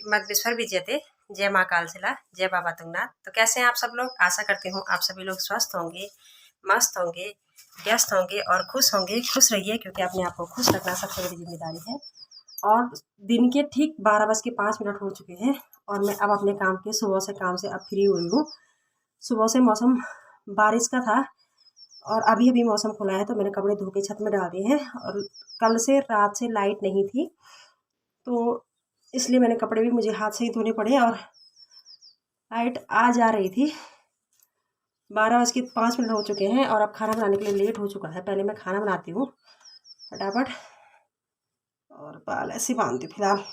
मगदेश्वर विजेते, जय माँ कालसिला, जय बाबा तुंगनाथ। तो कैसे हैं आप सब लोग? आशा करती हूँ आप सभी लोग स्वस्थ होंगे, मस्त होंगे, व्यस्त होंगे और खुश होंगे। खुश रहिए, क्योंकि अपने आप को खुश रखना सबसे बड़ी जिम्मेदारी है। और दिन के ठीक 12:05 हो चुके हैं और मैं अब अपने काम के सुबह से काम से अब फ्री हुई हूँ। सुबह से मौसम बारिश का था और अभी अभी मौसम खुला है, तो मैंने कपड़े धो के छत में डाल दिए हैं। और कल से रात से लाइट नहीं थी, तो इसलिए मैंने कपड़े भी मुझे हाथ से ही धोने पड़े। और लाइट आ जा रही थी। 12:05 हो चुके हैं और अब खाना बनाने के लिए लेट हो चुका है। पहले मैं खाना बनाती हूँ फटाफट और बाल ऐसे बांधती हूँ फिलहाल।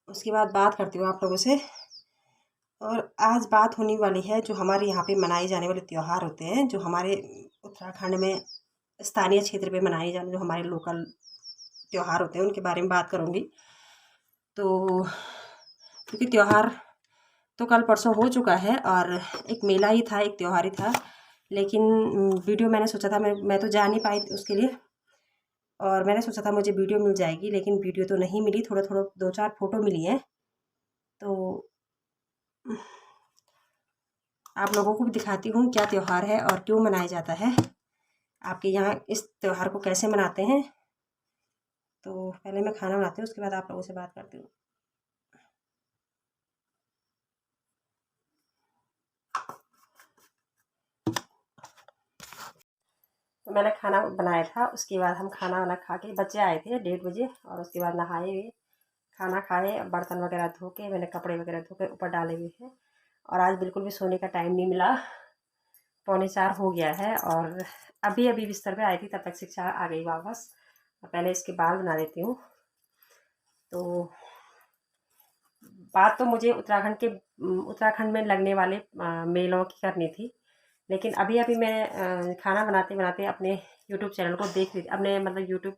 उसके बाद बात करती हूँ आप लोगों से। और आज बात होने वाली है जो हमारे यहाँ पे मनाए जाने वाले त्यौहार होते हैं, जो हमारे उत्तराखंड में स्थानीय क्षेत्र पे मनाए जाने जो हमारे लोकल त्यौहार होते हैं, उनके बारे में बात करूँगी। तो क्योंकि त्यौहार तो कल परसों हो चुका है और एक मेला ही था, एक त्यौहार ही था, लेकिन वीडियो मैंने सोचा था मैं तो जा नहीं पाई उसके लिए। और मैंने सोचा था मुझे वीडियो मिल जाएगी, लेकिन वीडियो तो नहीं मिली। थोड़ा 2-4 फोटो मिली हैं, तो आप लोगों को भी दिखाती हूँ क्या त्यौहार है और क्यों मनाया जाता है, आपके यहाँ इस त्यौहार को कैसे मनाते हैं। तो पहले मैं खाना बनाती हूँ, उसके बाद आप लोगों से बात करती हूँ। तो मैंने खाना बनाया था, उसके बाद हम खाना वाना खा के, बच्चे आए थे 1:30 बजे, और उसके बाद नहाए हुए, खाना खाए, बर्तन वगैरह धो के, मैंने कपड़े वगैरह धो के ऊपर डाले हुए हैं। और आज बिल्कुल भी सोने का टाइम नहीं मिला, 3:45 हो गया है। और अभी अभी बिस्तर पे आई थी, तब तक शिक्षा आ गई वापस। पहले इसके बाल बना देती हूँ। तो बात तो मुझे उत्तराखंड में लगने वाले मेलों की करनी थी, लेकिन अभी अभी मैं खाना बनाते बनाते अपने यूट्यूब चैनल को देख रही थी। अपने मतलब यूट्यूब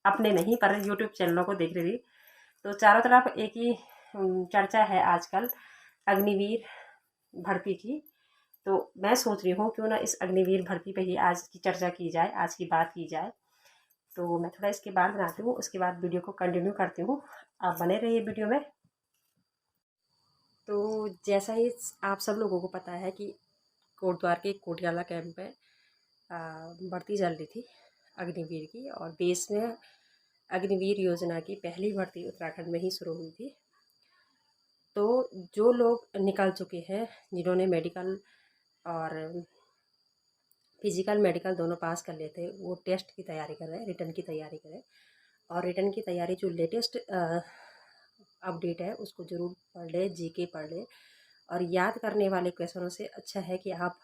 अपने नहीं, पर यूट्यूब चैनलों को देख रही थी। तो चारों तरफ एक ही चर्चा है आजकल अग्निवीर भर्ती की। तो मैं सोच रही हूँ क्यों ना इस अग्निवीर भर्ती पे ही आज की चर्चा की जाए, आज की बात की जाए। तो मैं थोड़ा इसके बाद बनाती हूँ, उसके बाद वीडियो को कंटिन्यू करती हूँ। आप बने रहिए वीडियो में। तो जैसा ही आप सब लोगों को पता है कि कोटद्वार के कोटियाला कैंप में भर्ती चल रही थी अग्निवीर की, और देश में अग्निवीर योजना की पहली भर्ती उत्तराखंड में ही शुरू हुई थी। तो जो लोग निकल चुके हैं, जिन्होंने मेडिकल और फिजिकल मेडिकल दोनों पास कर लेते हैं, वो टेस्ट की तैयारी कर रहे हैं, रिटर्न की तैयारी करें। और रिटर्न की तैयारी जो लेटेस्ट अपडेट है उसको ज़रूर पढ़ लें, जीके पढ़ लें। और याद करने वाले क्वेश्चनों से अच्छा है कि आप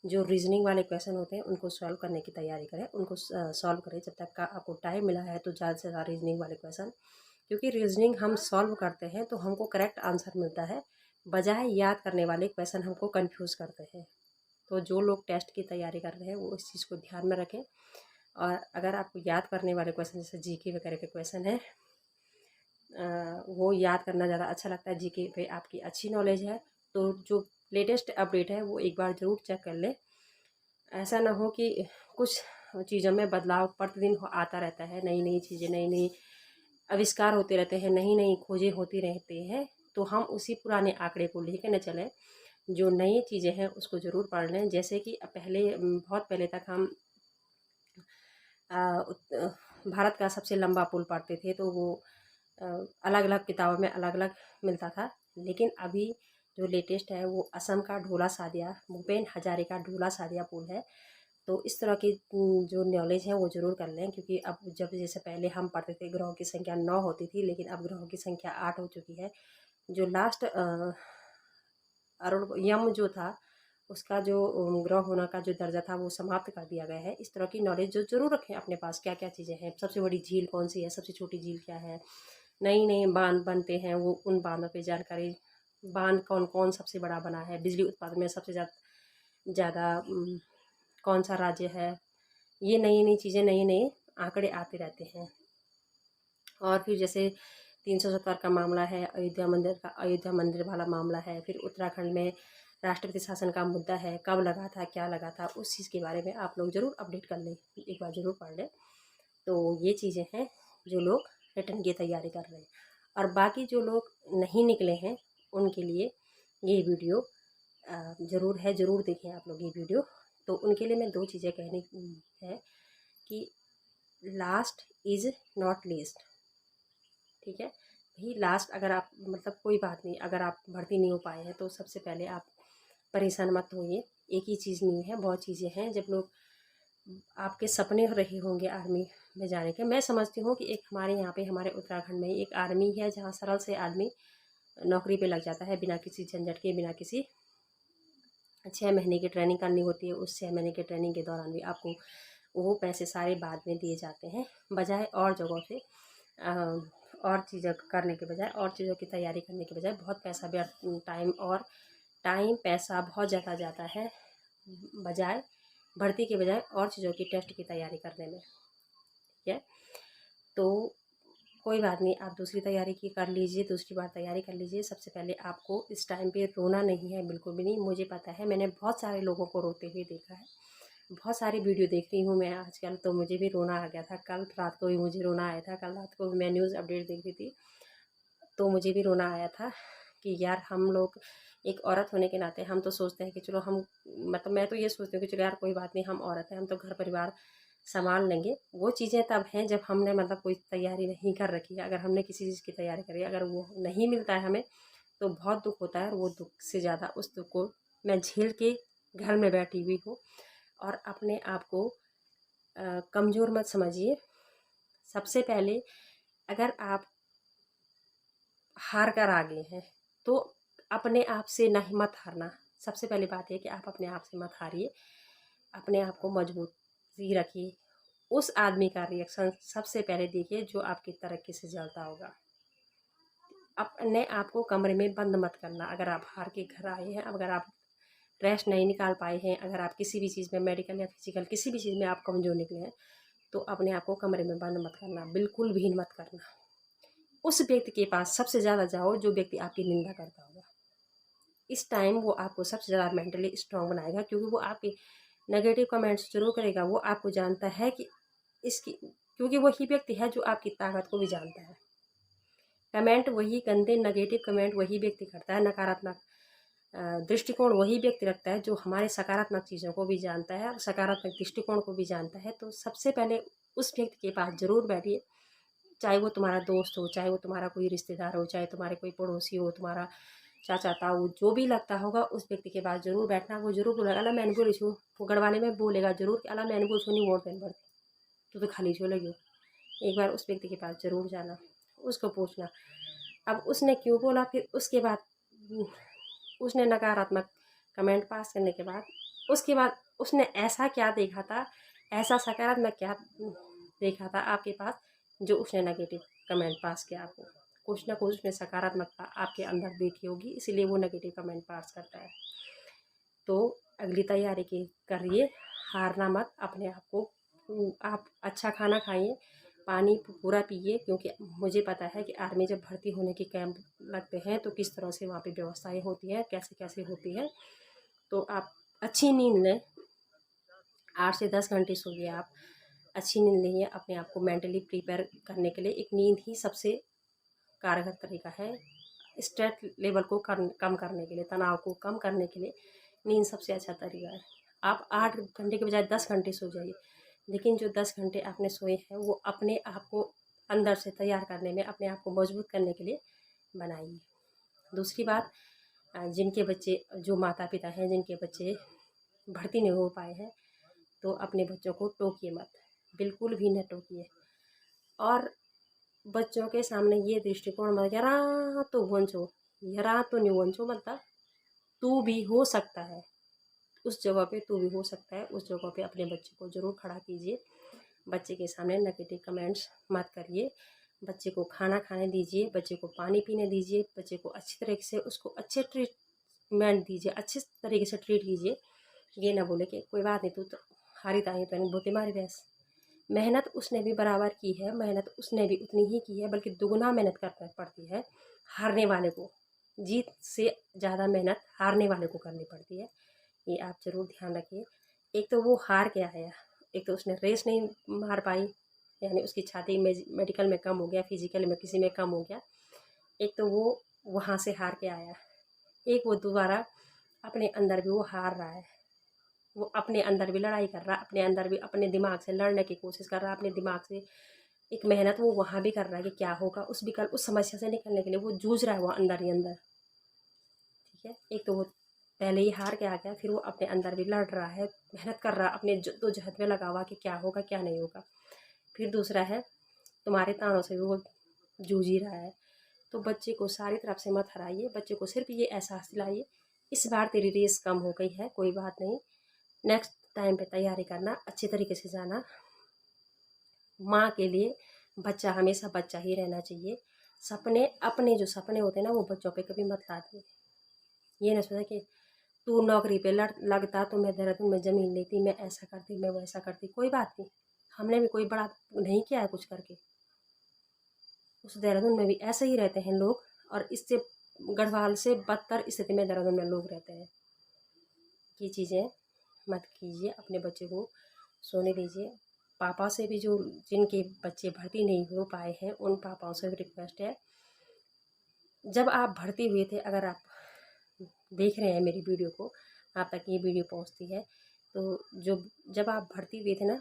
जो रीजनिंग वाले क्वेश्चन होते हैं उनको सॉल्व करने की तैयारी करें, उनको सॉल्व करें। जब तक का आपको टाइम मिला है तो ज़्यादा से ज़्यादा रीजनिंग वाले क्वेश्चन, क्योंकि रीजनिंग हम सॉल्व करते हैं तो हमको करेक्ट आंसर मिलता है, बजाय याद करने वाले क्वेश्चन हमको कंफ्यूज करते हैं। तो जो लोग टेस्ट की तैयारी कर रहे हैं वो इस चीज़ को ध्यान में रखें। और अगर आपको याद करने वाले क्वेश्चन जैसे जीके वगैरह के क्वेश्चन है, वो याद करना ज़्यादा अच्छा लगता है, जीके पे आपकी अच्छी नॉलेज है, तो जो लेटेस्ट अपडेट है वो एक बार ज़रूर चेक कर लें। ऐसा ना हो कि कुछ चीज़ों में बदलाव प्रतिदिन आता रहता है, नई नई चीज़ें, नई नई आविष्कार होते रहते हैं, नई नई खोजें होती रहती हैं। तो हम उसी पुराने आंकड़े को लेकर न चलें, जो नई चीज़ें हैं उसको ज़रूर पढ़ लें। जैसे कि पहले, बहुत पहले तक हम भारत का सबसे लंबा पुल पढ़ते थे, तो वो अलग अलग किताबों में अलग अलग मिलता था। लेकिन अभी जो लेटेस्ट है वो असम का ढोला सादिया, भूपेन हजारे का ढोला सादिया पुल है। तो इस तरह की जो नॉलेज है वो ज़रूर कर लें, क्योंकि अब जब जैसे पहले हम पढ़ते थे ग्रहों की संख्या 9 होती थी, लेकिन अब ग्रहों की संख्या 8 हो चुकी है। जो लास्ट अरुण यम जो था, उसका जो ग्रह होना का जो दर्जा था वो समाप्त कर दिया गया है। इस तरह की नॉलेज जो ज़रूर रखें अपने पास, क्या क्या चीज़ें हैं, सबसे बड़ी झील कौन सी है, सबसे छोटी झील क्या है, नई नई बांध बनते हैं वो उन बांधों पे जानकारी, बांध कौन कौन सबसे बड़ा बना है, बिजली उत्पादन में सबसे ज़्यादा कौन सा राज्य है। ये नई नई चीज़ें, नए नए आंकड़े आते रहते हैं। और फिर जैसे 370 का मामला है, अयोध्या मंदिर वाला मामला है, फिर उत्तराखंड में राष्ट्रपति शासन का मुद्दा है, कब लगा था, क्या लगा था, उस चीज़ के बारे में आप लोग ज़रूर अपडेट कर लें, एक बार ज़रूर पढ़ लें। तो ये चीज़ें हैं जो लोग रिटर्न की तैयारी कर रहे हैं। और बाकी जो लोग नहीं निकले हैं उनके लिए ये वीडियो ज़रूर है, ज़रूर देखें आप लोग ये वीडियो। तो उनके लिए मैं 2 चीज़ें कहनी है कि लास्ट इज़ नॉट लीस्ट, ठीक है भाई। लास्ट अगर आप मतलब कोई बात नहीं, अगर आप भर्ती नहीं हो पाए हैं तो सबसे पहले आप परेशान मत होइए। एक ही चीज़ नहीं है, बहुत चीज़ें हैं। जब लोग आपके सपने रहे होंगे आर्मी में जाने के, मैं समझती हूँ कि एक हमारे यहाँ पे हमारे उत्तराखंड में एक आर्मी है जहाँ सरल से आदमी नौकरी पे लग जाता है बिना किसी झंझट के, बिना किसी 6 महीने की ट्रेनिंग करनी होती है। उस 6 महीने की ट्रेनिंग के दौरान भी आपको वो पैसे सारे बाद में दिए जाते हैं, बजाय और जगहों से और चीज़ें करने के बजाय, और चीज़ों की तैयारी करने के बजाय बहुत पैसा व्यर्थ, टाइम पैसा बहुत ज़्यादा जाता है बजाय भर्ती के बजाय और चीज़ों की टेस्ट की तैयारी करने में, ठीक है। तो कोई बात नहीं, आप दूसरी तैयारी की कर लीजिए, दूसरी बार तैयारी कर लीजिए। सबसे पहले आपको इस टाइम पे रोना नहीं है, बिल्कुल भी नहीं। मुझे पता है, मैंने बहुत सारे लोगों को रोते हुए देखा है, बहुत सारी वीडियो देख रही हूँ मैं आजकल, तो मुझे भी रोना आ गया था। कल रात को भी मुझे रोना आया था। कल रात को मैं न्यूज़ अपडेट देख रही थी तो मुझे भी रोना आया था कि यार हम लोग एक औरत होने के नाते हम तो सोचते हैं कि चलो हम, मतलब मैं तो ये सोचती हूँ कि चलो यार कोई बात नहीं, हम औरत हैं, हम तो घर परिवार संभाल लेंगे। वो चीज़ें तब हैं जब हमने मतलब कोई तैयारी नहीं कर रखी है। अगर हमने किसी चीज़ की तैयारी करी है, अगर वो नहीं मिलता है हमें, तो बहुत दुख होता है। और वो दुख से ज़्यादा, उस दुख को मैं झेल के घर में बैठी हुई हूँ। और अपने आप को कमज़ोर मत समझिए। सबसे पहले अगर आप हार कर आ गए हैं तो अपने आप से नहीं, मत हारना। सबसे पहली बात है कि आप अपने आप से मत हारिए, अपने आप को मजबूती रखिए। उस आदमी का रिएक्शन सबसे पहले देखिए जो आपकी तरक्की से जलता होगा। अपने आप को कमरे में बंद मत करना। अगर आप हार के घर आए हैं, अगर आप रेस्ट नहीं निकाल पाए हैं, अगर आप किसी भी चीज़ में, मेडिकल या फिजिकल किसी भी चीज़ में आप कमज़ोर निकले हैं, तो अपने आप को कमरे में बंद मत करना, बिल्कुल भी मत करना। उस व्यक्ति के पास सबसे ज़्यादा जाओ जो व्यक्ति आपकी निंदा करता होगा। इस टाइम वो आपको सबसे ज़्यादा मेंटली स्ट्रांग बनाएगा, क्योंकि वो आपके नेगेटिव कमेंट्स जरूर करेगा। वो आपको जानता है कि इसकी, क्योंकि वही व्यक्ति है जो आपकी ताकत को भी जानता है। कमेंट वही गंदे नेगेटिव कमेंट वही व्यक्ति करता है, नकारात्मक दृष्टिकोण वही व्यक्ति रखता है जो हमारे सकारात्मक चीज़ों को भी जानता है और सकारात्मक दृष्टिकोण को भी जानता है। तो सबसे पहले उस व्यक्ति के पास ज़रूर बैठिए, चाहे वो तुम्हारा दोस्त हो, चाहे वो तुम्हारा कोई रिश्तेदार हो, चाहे तुम्हारे कोई पड़ोसी हो, तुम्हारा चाचा ताऊ, जो भी लगता होगा, उस व्यक्ति के पास जरूर बैठना। वो जरूर बोलेगा, अला मैंने बोली छू, वो गड़वाने में बोलेगा जरूर कि अला मैंने बोल छू नहीं वोट पेन पड़ती, तू तो खाली छो लगी। एक बार उस व्यक्ति के पास जरूर जाना, उसको पूछना अब उसने क्यों बोला। फिर उसके बाद उसने नकारात्मक कमेंट पास करने के बाद, उसके बाद उसने ऐसा क्या देखा था, ऐसा सकारात्मक क्या देखा था आपके पास जो उसने नेगेटिव कमेंट पास किया। आपको कुछ ना कुछ उसने सकारात्मकता आपके अंदर देखी होगी, इसीलिए वो नेगेटिव कमेंट पास करता है। तो अगली तैयारी की करिए, हारना मत। अपने आप को, आप अच्छा खाना खाइए, पानी पूरा पिए, क्योंकि मुझे पता है कि आर्मी जब भर्ती होने के कैंप लगते हैं तो किस तरह से वहाँ पे व्यवस्थाएं होती हैं, कैसे कैसे होती है। तो आप अच्छी नींद लें, 8 से 10 घंटे सोइए आप, अच्छी नींद लीजिए। अपने आप को मेंटली प्रिपेयर करने के लिए एक नींद ही सबसे कारगर तरीका है। स्ट्रेस लेवल को कम करने के लिए, तनाव को कम करने के लिए नींद सबसे अच्छा तरीका है। आप 8 घंटे के बजाय 10 घंटे सो जाइए, लेकिन जो 10 घंटे आपने सोए हैं वो अपने आप को अंदर से तैयार करने में, अपने आप को मजबूत करने के लिए बनाइए। दूसरी बात, जिनके बच्चे, जो माता पिता हैं जिनके बच्चे भर्ती नहीं हो पाए हैं, तो अपने बच्चों को टोकिए मत, बिल्कुल भी न टोकिए। और बच्चों के सामने ये दृष्टिकोण मत, यरा तो वंचो, यरा तो नहीं वंचो, मतलब तू भी हो सकता है, उस जगह पे तू भी हो सकता है। उस जगह पे अपने बच्चे को ज़रूर खड़ा कीजिए। बच्चे के सामने नेगेटिव कमेंट्स मत करिए। बच्चे को खाना खाने दीजिए, बच्चे को पानी पीने दीजिए, बच्चे को अच्छी तरीके से, उसको अच्छे ट्रीटमेंट दीजिए, अच्छे तरीके से ट्रीट कीजिए। ये ना बोले कि कोई बात नहीं, तू तो हारी ताही तो बोते मारी बहस। मेहनत उसने भी बराबर की है, मेहनत उसने भी उतनी ही की है, बल्कि दुगना मेहनत करना पड़ती है हारने वाले को। जीत से ज़्यादा मेहनत हारने वाले को करनी पड़ती है, ये आप ज़रूर ध्यान रखिए। एक तो वो हार के आया, एक तो उसने रेस नहीं मार पाई, यानी उसकी छाती में मेडिकल में कम हो गया, फिजिकल में किसी में कम हो गया, एक तो वो वहाँ से हार के आया, एक वो दोबारा अपने अंदर भी वो हार रहा है, वो अपने अंदर भी लड़ाई कर रहा है, अपने अंदर भी अपने दिमाग से लड़ने की कोशिश कर रहा है, अपने दिमाग से एक मेहनत वो वहाँ भी कर रहा है कि क्या होगा, उस विकल्प उस समस्या से निकलने के लिए वो जूझ रहा है वो अंदर ही अंदर। ठीक है, एक तो वो पहले ही हार के आ गया, फिर वो अपने अंदर भी लड़ रहा है, मेहनत कर रहा है, अपने जद्दोजहद में लगा हुआ कि क्या होगा क्या नहीं होगा। फिर दूसरा है तुम्हारे तानों से भी वो जूझ ही रहा है। तो बच्चे को सारी तरफ से मत हराइए, बच्चे को सिर्फ ये एहसास दिलाइए इस बार तेरी रेस कम हो गई है, कोई बात नहीं, नेक्स्ट टाइम पे तैयारी करना, अच्छे तरीके से जाना। माँ के लिए बच्चा हमेशा बच्चा ही रहना चाहिए। सपने अपने जो सपने होते हैं ना वो बच्चों पे कभी मत लादिए। ये ना सोचा कि तू नौकरी पे लगता तो मैं देहरादून में ज़मीन लेती, मैं ऐसा करती, मैं वैसा करती। कोई बात नहीं, हमने भी कोई बड़ा नहीं किया है कुछ करके। उस देहरादून में भी ऐसे ही रहते हैं लोग, और इससे गढ़वाल से बदतर स्थिति में देहरादून में लोग रहते हैं। ये चीज़ें मत कीजिए, अपने बच्चे को सोने दीजिए। पापा से भी जो जिनके बच्चे भर्ती नहीं हो पाए हैं उन पापाओं से भी रिक्वेस्ट है, जब आप भर्ती हुए थे, अगर आप देख रहे हैं मेरी वीडियो को, आप तक ये वीडियो पहुंचती है, तो जो जब आप भर्ती हुए थे ना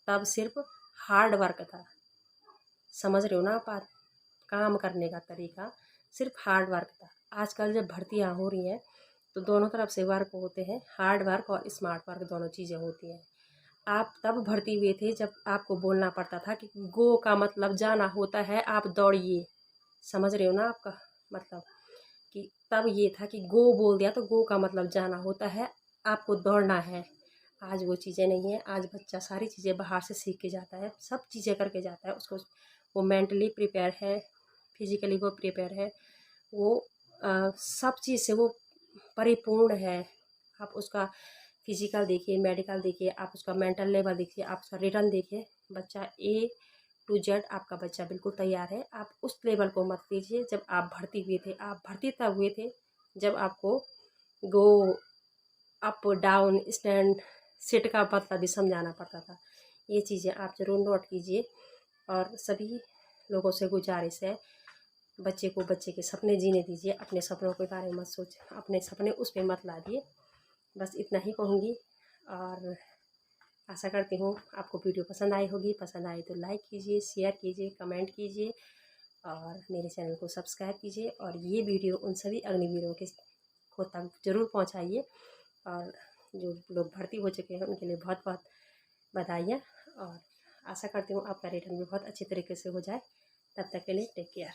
तब सिर्फ हार्ड वर्क था, समझ रहे हो ना आप काम करने का तरीका सिर्फ हार्ड वर्क था। आजकल जब भर्तियाँ हो रही हैं तो दोनों तरफ से वर्क होते हैं, हार्ड वर्क और स्मार्ट वर्क दोनों चीज़ें होती हैं। आप तब भर्ती हुए थे जब आपको बोलना पड़ता था कि गो का मतलब जाना होता है, आप दौड़िए। समझ रहे हो ना आपका मतलब, कि तब ये था कि गो बोल दिया तो गो का मतलब जाना होता है, आपको दौड़ना है। आज वो चीज़ें नहीं है, आज बच्चा सारी चीज़ें बाहर से सीख के जाता है, सब चीज़ें करके जाता है। उसको वो मेंटली प्रिपेयर है, फिजिकली वो प्रिपेयर है, वो सब चीज़ से वो परिपूर्ण है। आप उसका फिजिकल देखिए, मेडिकल देखिए, आप उसका मेंटल लेवल देखिए, आप उसका रिटर्न देखिए, बच्चा ए टू जेड आपका बच्चा बिल्कुल तैयार है। आप उस लेवल को मत लीजिए जब आप भर्ती हुए थे। आप भर्ती तब हुए थे जब आपको go up down stand sit का मतलब भी समझाना पड़ता था। ये चीज़ें आप ज़रूर नोट कीजिए, और सभी लोगों से गुजारिश है, बच्चे को बच्चे के सपने जीने दीजिए, अपने सपनों के बारे में मत सोच, अपने सपने उस पर मत लादिए। बस इतना ही कहूँगी, और आशा करती हूँ आपको वीडियो पसंद आई होगी। पसंद आई तो लाइक कीजिए, शेयर कीजिए, कमेंट कीजिए, और मेरे चैनल को सब्सक्राइब कीजिए, और ये वीडियो उन सभी अग्निवीरों के को तक ज़रूर पहुँचाइए, और जो लोग भर्ती हो चुके हैं उनके लिए बहुत बहुत बधाइयाँ, और आशा करती हूँ आपका रिटर्न भी बहुत अच्छी तरीके से हो जाए। तब तक के लिए टेक केयर।